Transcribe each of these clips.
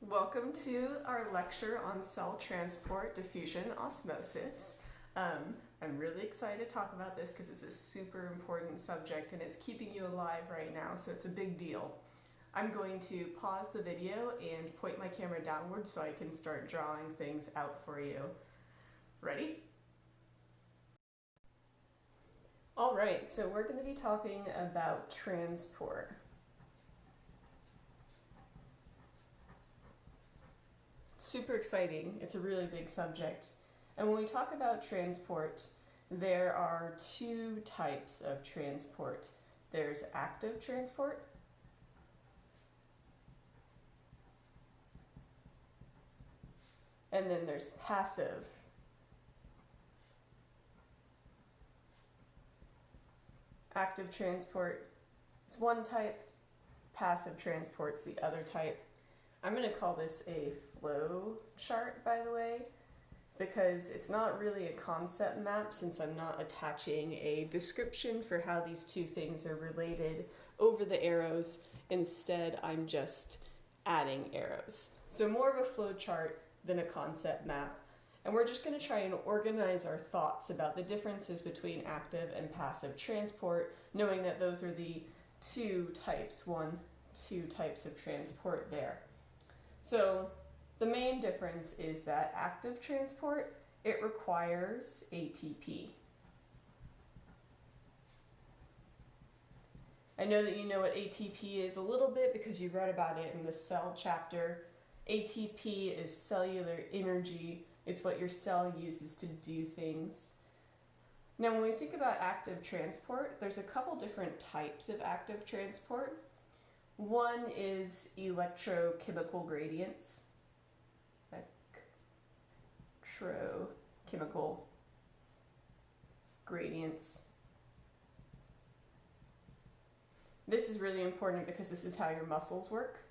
Welcome to our lecture on cell transport, diffusion, osmosis. I'm really excited to talk about this because it's a super important subject and it's keeping you alive right now, so it's a big deal. I'm going to pause the video and point my camera downward so I can start drawing things out for you. Ready? Alright, so we're going to be talking about transport. Super exciting. It's a really big subject. And when we talk about transport, there are two types of transport. There's active transport and then there's passive. Active transport is one type, passive transport's the other type. I'm going to call this a flow chart, by the way, because it's not really a concept map since I'm not attaching a description for how these two things are related over the arrows. Instead, I'm just adding arrows. So more of a flow chart than a concept map. And we're just going to try and organize our thoughts about the differences between active and passive transport, knowing that those are the two types of transport there. So the main difference is that active transport, it requires ATP. I know that you know what ATP is a little bit because you read about it in the cell chapter. ATP is cellular energy. It's what your cell uses to do things. Now when we think about active transport, there's a couple different types of active transport. One is electrochemical gradients. Electrochemical gradients. This is really important because this is how your muscles work.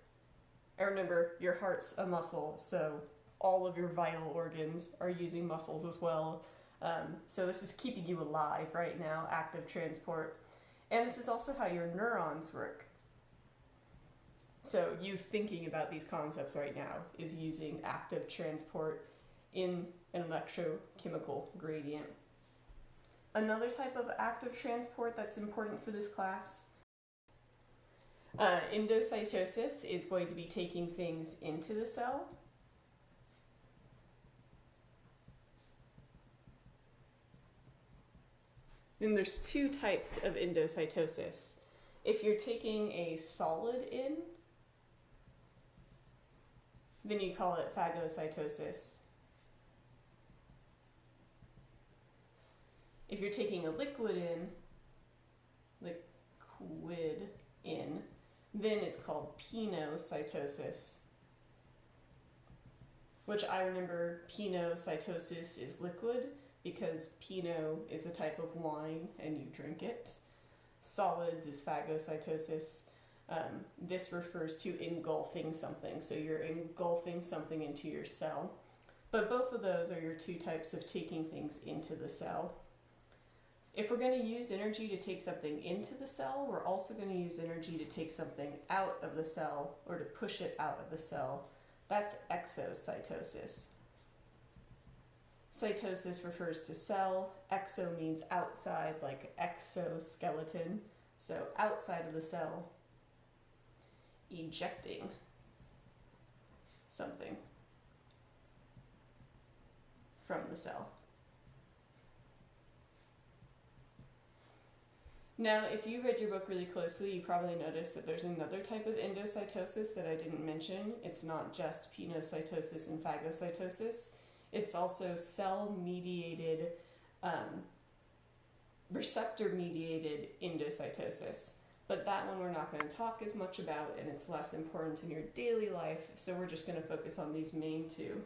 And remember, your heart's a muscle, so all of your vital organs are using muscles as well. So this is keeping you alive right now, active transport. And this is also how your neurons work. So you thinking about these concepts right now is using active transport in an electrochemical gradient. Another type of active transport that's important for this class, endocytosis is going to be taking things into the cell. Then there's two types of endocytosis. If you're taking a solid in, then you call it phagocytosis. If you're taking a liquid in, then it's called penocytosis. Which I remember penocytosis is liquid because Pinot is a type of wine and you drink it. Solids is phagocytosis. This refers to engulfing something, so you're engulfing something into your cell. But both of those are your two types of taking things into the cell. If we're going to use energy to take something into the cell, we're also going to use energy to take something out of the cell or to push it out of the cell. That's exocytosis. Cytosis refers to cell. Exo means outside, like exoskeleton. So outside of the cell, ejecting something from the cell. Now, if you read your book really closely, you probably noticed that there's another type of endocytosis that I didn't mention. It's not just penocytosis and phagocytosis. It's also cell-mediated, receptor-mediated endocytosis. But that one we're not going to talk as much about, and it's less important in your daily life, so we're just going to focus on these main two.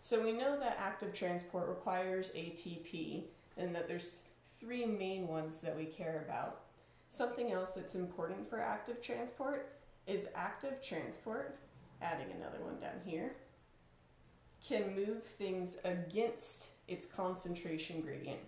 So we know that active transport requires ATP, and that there's three main ones that we care about. Something else that's important for active transport is active transport, adding another one down here, can move things against its concentration gradient.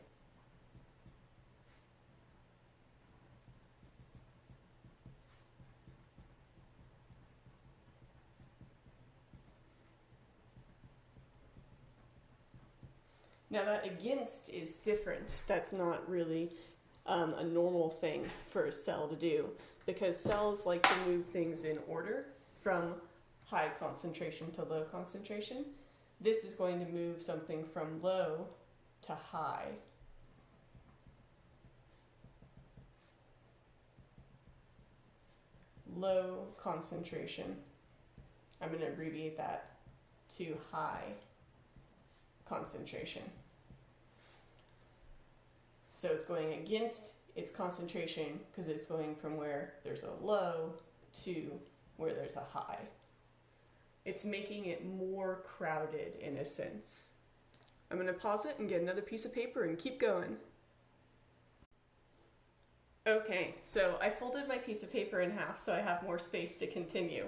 Now that against is different. That's not really a normal thing for a cell to do, because cells like to move things in order from high concentration to low concentration. This is going to move something from low to high. Low concentration. I'm going to abbreviate that to high concentration. So it's going against its concentration because it's going from where there's a low to where there's a high. It's making it more crowded in a sense. I'm going to pause it and get another piece of paper and keep going. Okay, so I folded my piece of paper in half so I have more space to continue.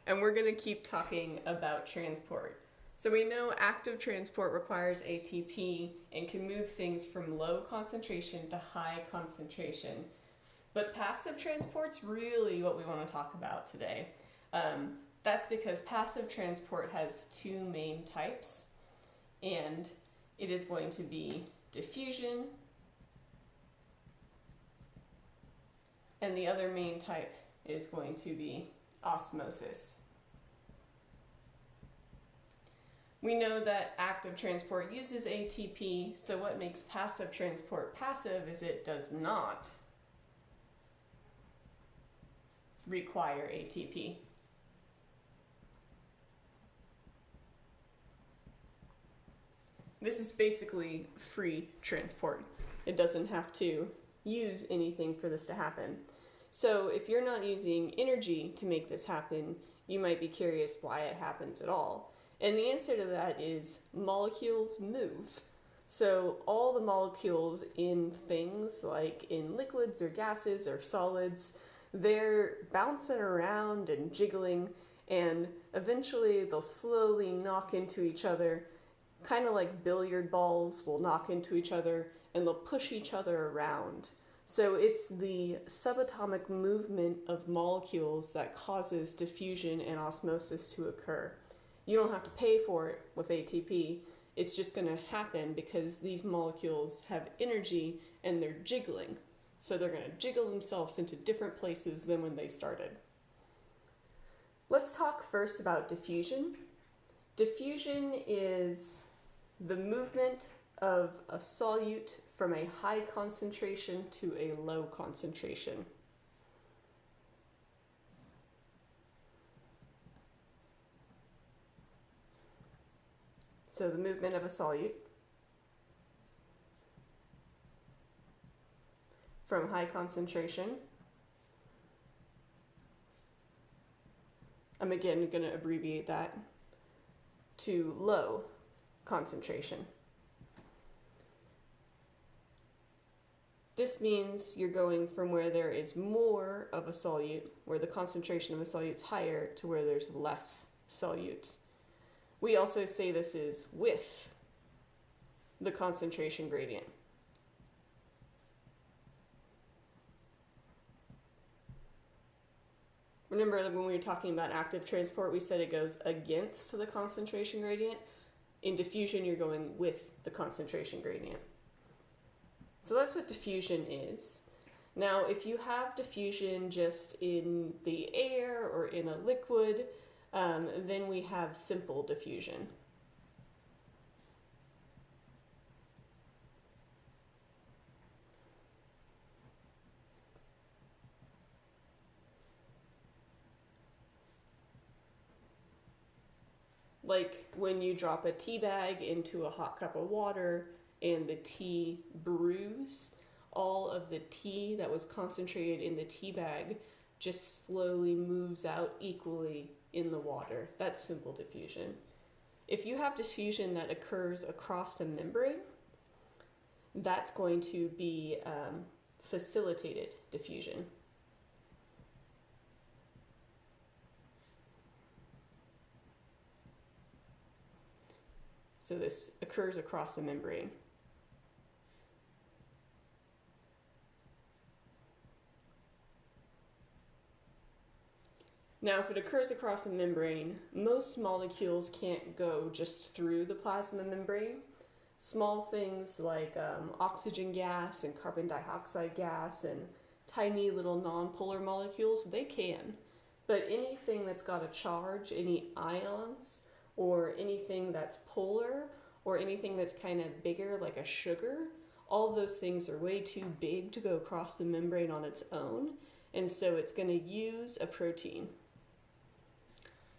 And we're going to keep talking about transport. So we know active transport requires ATP and can move things from low concentration to high concentration. But passive transport's really what we want to talk about today. That's because passive transport has two main types, and it is going to be diffusion, and the other main type is going to be osmosis. We know that active transport uses ATP, so what makes passive transport passive is it does not require ATP. This is basically free transport. It doesn't have to use anything for this to happen. So if you're not using energy to make this happen, you might be curious why it happens at all. And the answer to that is molecules move. So all the molecules in things like in liquids or gases or solids, they're bouncing around and jiggling, and eventually they'll slowly knock into each other, kind of like billiard balls will knock into each other, and they'll push each other around. So it's the subatomic movement of molecules that causes diffusion and osmosis to occur. You don't have to pay for it with ATP. It's just going to happen because these molecules have energy and they're jiggling. So they're going to jiggle themselves into different places than when they started. Let's talk first about diffusion. Diffusion is the movement of a solute from a high concentration to a low concentration. So the movement of a solute from high concentration, I'm again going to abbreviate that, to low concentration. This means you're going from where there is more of a solute, where the concentration of a solute is higher, to where there's less solutes. We also say this is with the concentration gradient. Remember that when we were talking about active transport, we said it goes against the concentration gradient. In diffusion, you're going with the concentration gradient. So that's what diffusion is. Now, if you have diffusion just in the air or in a liquid, then we have simple diffusion. Like when you drop a tea bag into a hot cup of water and the tea brews, all of the tea that was concentrated in the tea bag just slowly moves out equally in the water. That's simple diffusion. If you have diffusion that occurs across a membrane, that's going to be facilitated diffusion. So this occurs across a membrane. Now, if it occurs across a membrane, most molecules can't go just through the plasma membrane. Small things like oxygen gas and carbon dioxide gas and tiny little nonpolar molecules, they can. But anything that's got a charge, any ions, or anything that's polar, or anything that's kind of bigger like a sugar, all of those things are way too big to go across the membrane on its own, and so it's going to use a protein.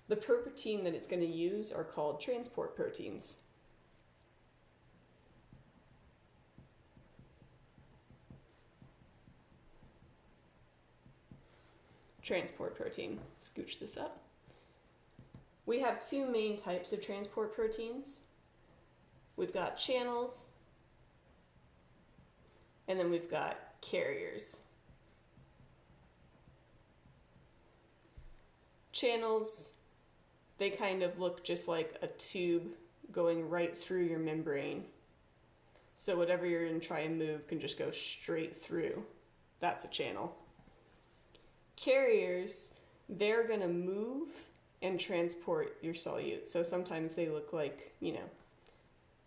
The protein that it's going to use are called transport proteins. Transport protein. Scooch this up. We have two main types of transport proteins. We've got channels, and then we've got carriers. Channels, they kind of look just like a tube going right through your membrane. So whatever you're going to try and move can just go straight through. That's a channel. Carriers, they're going to move and transport your solute. So sometimes they look like,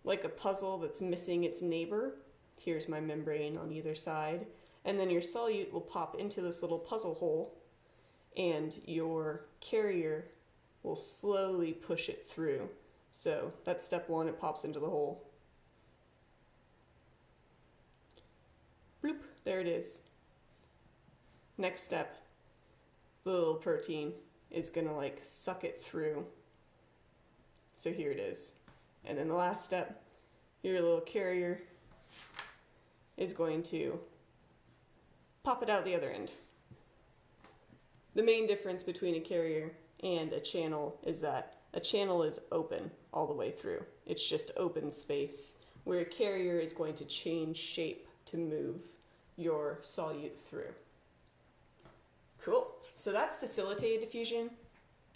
like a puzzle that's missing its neighbor. Here's my membrane on either side. And then your solute will pop into this little puzzle hole, and your carrier will slowly push it through. So that's step one, it pops into the hole. Bloop, there it is. Next step, the little protein is gonna like suck it through. So here it is. And then the last step, your little carrier is going to pop it out the other end. The main difference between a carrier and a channel is that a channel is open all the way through. It's just open space, where a carrier is going to change shape to move your solute through. Cool. So that's facilitated diffusion.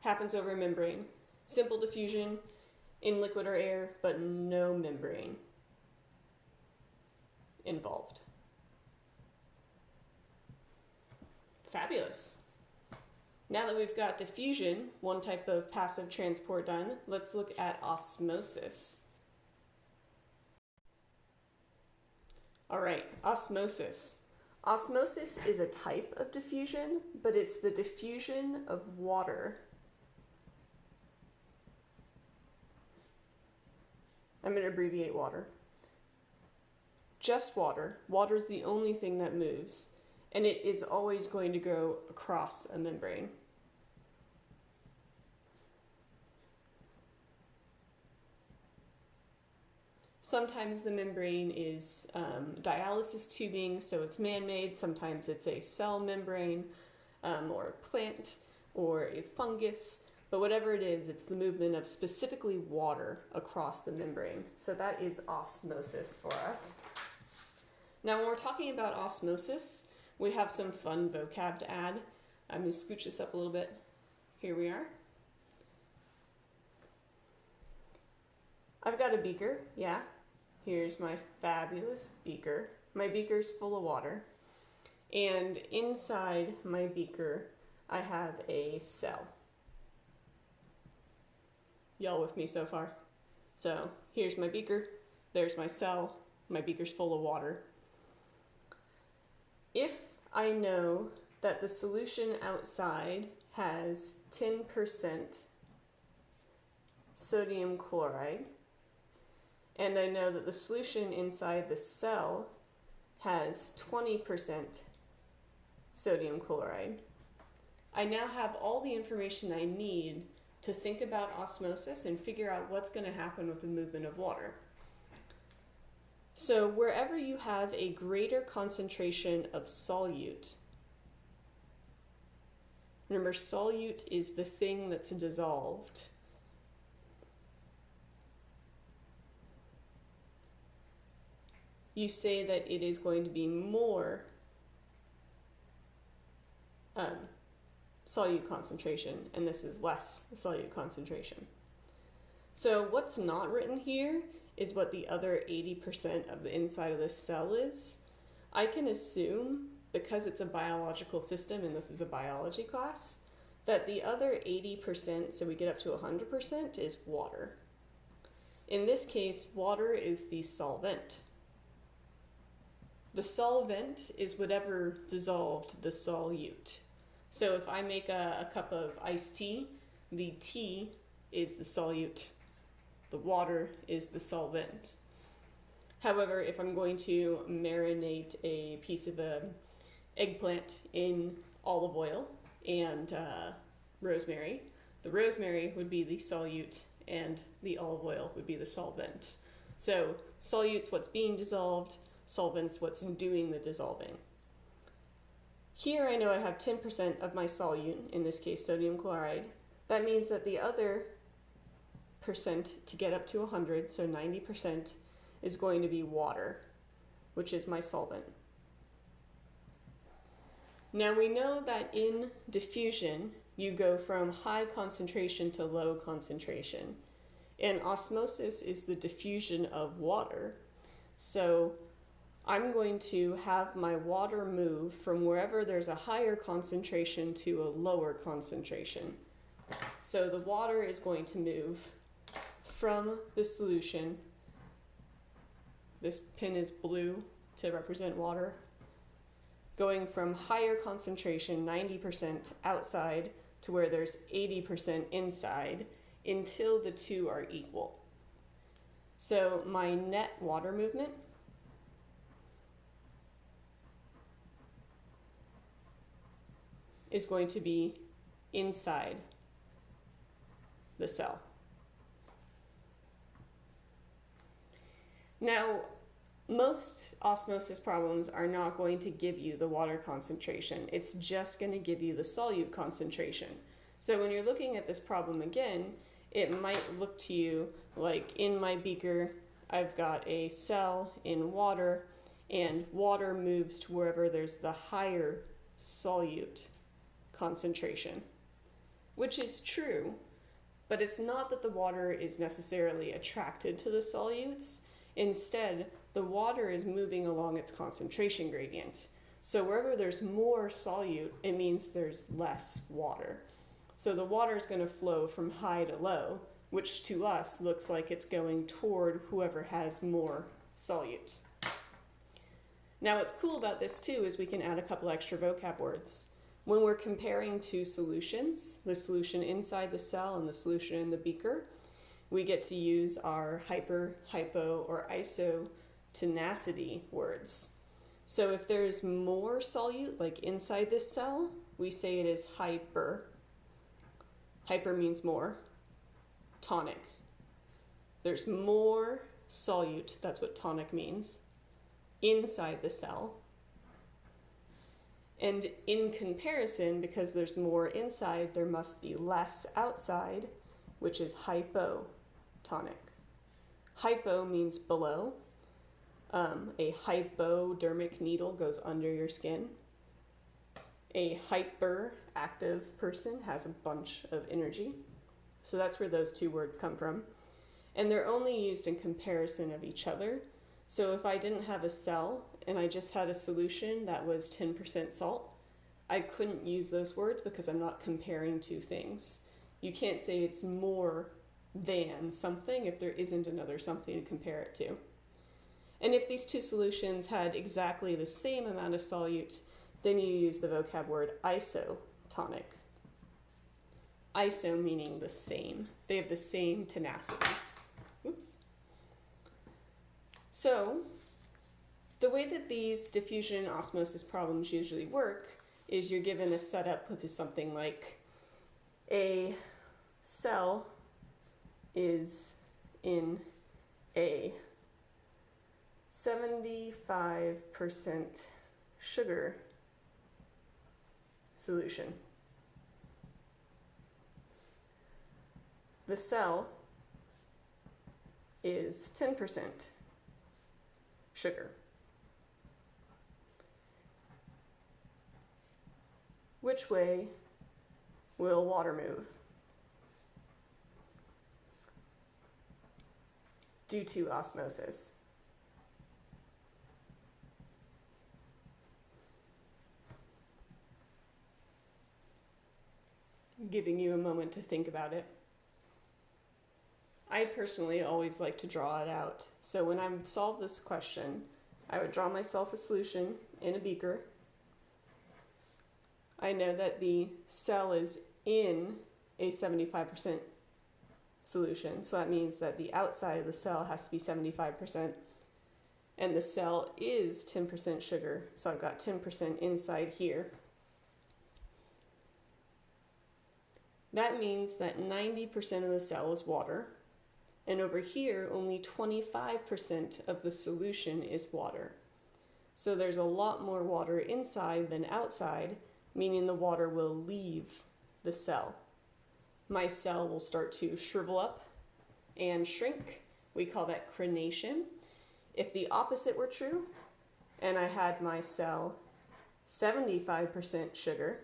Happens over a membrane. Simple diffusion in liquid or air, but no membrane involved. Fabulous. Now that we've got diffusion, one type of passive transport done, let's look at osmosis. All right, osmosis. Osmosis is a type of diffusion, but it's the diffusion of water. I'm going to abbreviate water. Just water. Water is the only thing that moves, and it is always going to go across a membrane. Sometimes the membrane is dialysis tubing, so it's man-made. Sometimes it's a cell membrane, or a plant, or a fungus. But whatever it is, it's the movement of specifically water across the membrane. So that is osmosis for us. Now, when we're talking about osmosis, we have some fun vocab to add. I'm going to scooch this up a little bit. Here we are. I've got a beaker, yeah. Here's my fabulous beaker. My beaker's full of water. And inside my beaker, I have a cell. Y'all with me so far? So here's my beaker, there's my cell, my beaker's full of water. If I know that the solution outside has 10% sodium chloride, and I know that the solution inside the cell has 20% sodium chloride, I now have all the information I need to think about osmosis and figure out what's going to happen with the movement of water. So wherever you have a greater concentration of solute, remember solute is the thing that's dissolved. You say that it is going to be more solute concentration, and this is less solute concentration. So what's not written here is what the other 80% of the inside of this cell is. I can assume, because it's a biological system and this is a biology class, that the other 80%, so we get up to 100%, is water. In this case, water is the solvent. The solvent is whatever dissolved the solute. So if I make a cup of iced tea, the tea is the solute. The water is the solvent. However, if I'm going to marinate a piece of eggplant in olive oil and rosemary, the rosemary would be the solute and the olive oil would be the solvent. So solute's what's being dissolved, solvent's what's doing the dissolving. Here I know I have 10% of my solute, in this case sodium chloride. That means that the other percent to get up to 100, so 90%, is going to be water, which is my solvent. Now we know that in diffusion, you go from high concentration to low concentration. And osmosis is the diffusion of water. So I'm going to have my water move from wherever there's a higher concentration to a lower concentration. So the water is going to move from the solution. This pin is blue to represent water. Going from higher concentration, 90% outside, to where there's 80% inside, until the two are equal. So my net water movement is going to be inside the cell. Now, most osmosis problems are not going to give you the water concentration. It's just going to give you the solute concentration. So when you're looking at this problem again, it might look to you like in my beaker, I've got a cell in water, and water moves to wherever there's the higher solute concentration, which is true, but it's not that the water is necessarily attracted to the solutes. Instead, the water is moving along its concentration gradient. So wherever there's more solute, it means there's less water. So the water is going to flow from high to low, which to us looks like it's going toward whoever has more solute. Now what's cool about this too is we can add a couple extra vocab words. When we're comparing two solutions, the solution inside the cell and the solution in the beaker, we get to use our hyper, hypo, or iso tonicity words. So if there's more solute, like inside this cell, we say it is hyper. Hyper means more. Tonic. There's more solute, that's what tonic means, inside the cell. And in comparison, because there's more inside, there must be less outside, which is hypotonic. Hypo means below. A hypodermic needle goes under your skin. A hyperactive person has a bunch of energy. So that's where those two words come from. And they're only used in comparison of each other. So if I didn't have a cell and I just had a solution that was 10% salt, I couldn't use those words because I'm not comparing two things. You can't say it's more than something if there isn't another something to compare it to. And if these two solutions had exactly the same amount of solute, then you use the vocab word isotonic. Iso meaning the same. They have the same tenacity. Oops. So, the way that these diffusion osmosis problems usually work is you're given a setup which is something like a cell is in a 75% sugar solution. The cell is 10% sugar. Which way will water move? Due to osmosis. Giving you a moment to think about it. I personally always like to draw it out. So when I would solve this question, I would draw myself a solution in a beaker. I know that the cell is in a 75% solution, so that means that the outside of the cell has to be 75%, and the cell is 10% sugar, so I've got 10% inside here. That means that 90% of the cell is water, and over here only 25% of the solution is water. So there's a lot more water inside than outside, meaning the water will leave the cell. My cell will start to shrivel up and shrink. We call that crenation. If the opposite were true, and I had my cell 75% sugar,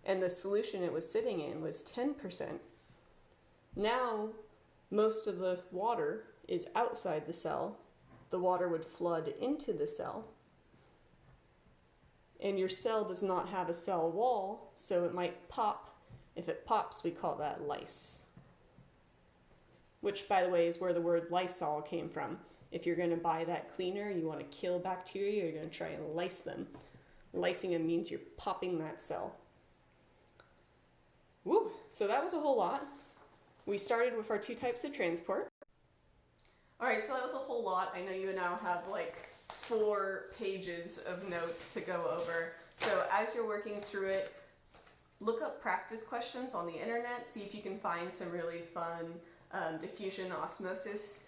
and the solution it was sitting in was 10%, now most of the water is outside the cell. The water would flood into the cell, and your cell does not have a cell wall, so it might pop. If it pops, we call that lyse, which, by the way, is where the word Lysol came from. If you're going to buy that cleaner, you want to kill bacteria, you're going to try and lyse them. Lysing them means you're popping that cell. Woo! So that was a whole lot. We started with our two types of transport. Alright, so that was a whole lot. I know you now have like 4 pages of notes to go over. So as you're working through it, look up practice questions on the internet, see if you can find some really fun diffusion osmosis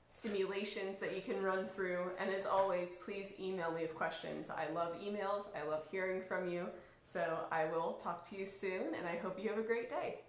simulations that you can run through. And as always, please email me with questions. I love emails, I love hearing from you. So I will talk to you soon, and I hope you have a great day.